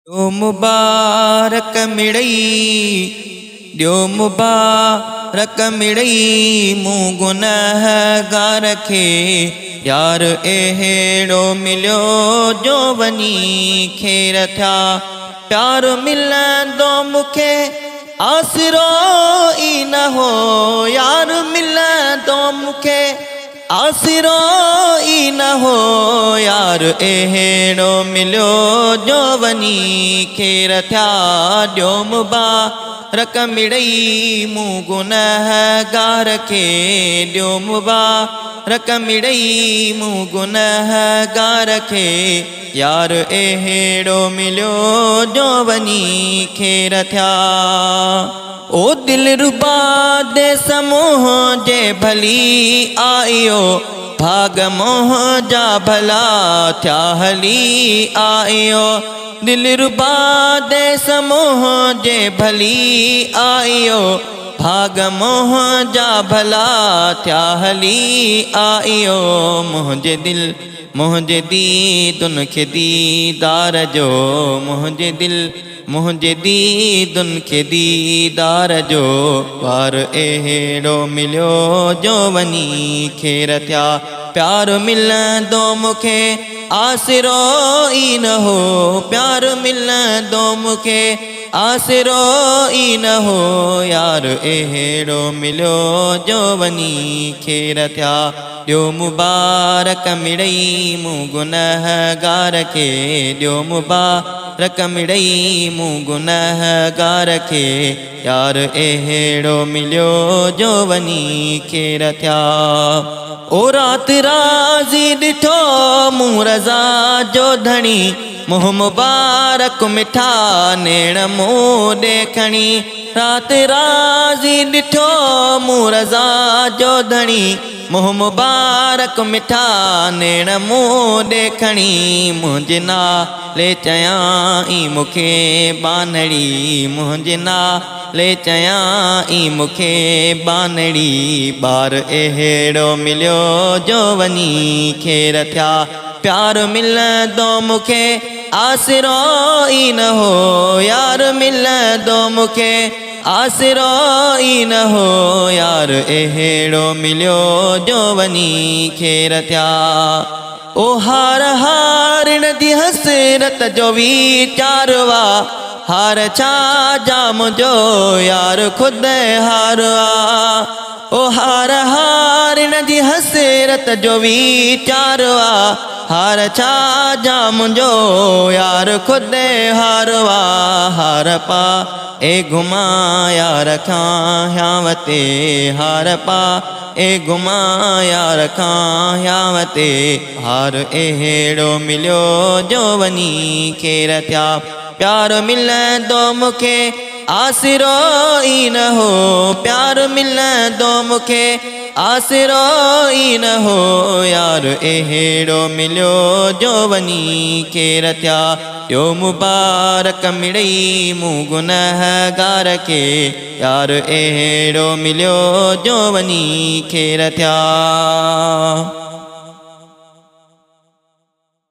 ॾियो मुबारक मिड़ई, ॾियो मुबारक मिड़ई मूं गुनहगार खे। यार अहिड़ो मिलियो जो वञी खेर थिया। प्यार मिलंदो मूंखे आसिरो ई न हो, यार मिलंदो मूंखे आसिरो ई न हो। यार अहिड़ो मिलियो जो वञी खेर थिया। ॾियो मुबारक मिड़ई मूं गुनहगार खे। ॾियो मुबारक मिड़ई मूं गुनहगार खे। यार अहिड़ो मिलियो जो वञी खेर थिया। ओ दिलरुबा देस मोह जे भली आयो, भाग मोह जा भला थिया हली आयो। दिलरुबा देस मोह जे भली आयो, भाग मोह जा भला थिया हली आयो। मुंहिंजे दिल मुंहिंजे दीदुन खे दीदार जो, मुंहिंजे दिल मुंहिंजे दीदुन खे दीदार जो। वार अहिड़ो मिलियो जो वञी खेर थिया। प्यार मिलंदो मूंखे आसिरो ई न हो, प्यार मिलंदो मूंखे आसिरो ई न हो। यार अहिड़ो मिलियो जो वञी खेर थिया। ॾियो मुबारक मिड़ई मूं गुनहगार खे। ॾियो मुबारक मिड़ई मूं गुनहगार खे। यार अहिड़ो मिलियो जो वञी खेर थिया। ओ रात राज़ी ॾिठो मूं रज़ा जो धणी, मुंहुं मुबारक मिठा नेण मूं ॾे खणी। रात राज़ी ॾिठो मूं रज़ा जो धणी, मुंहुं मुबारक मिठा नेण मूं ॾे खणी। मुंहिंजे नाले चयां ई मूंखे बानड़ी, मुंहिंजे नाले चयां ई मूंखे बानड़ी। ॿार अहिड़ो मिलियो जो वञी खेर थिया। प्यार मिलंदो मूंखे आसिरो ई न हो, यार मिलंदो मूंखे आसिरो ई न हो। यार अहिड़ो मिलियो जो वञी खेर थिया। ओ हार हारिण दी हसरत जो वीचारवा, हार छा जा मुंहिंजो यार ख़ुदि हार आ। ओ हार हारिण जी हसरत जो वीचारवा, हार छा जा मुंहिंजो यार ख़ुदि हार वा। हार पा ए घुमा यार खां यावते, हार पा ए घुमा यार खां यावते। हार अहिड़ो मिलियो जो वञी खेर थिया। प्यार मिलंदो मूंखे आसिरो ई न हो, प्यार मिलंदो मूंखे आसिरो ई न हो। यार अहिड़ो मिलियो जो वञी खेर थिया। ॾियो मुबारक मिड़ई मूं गुनहगार खे। यार अहिड़ो मिलियो जो वञी खेर थिया।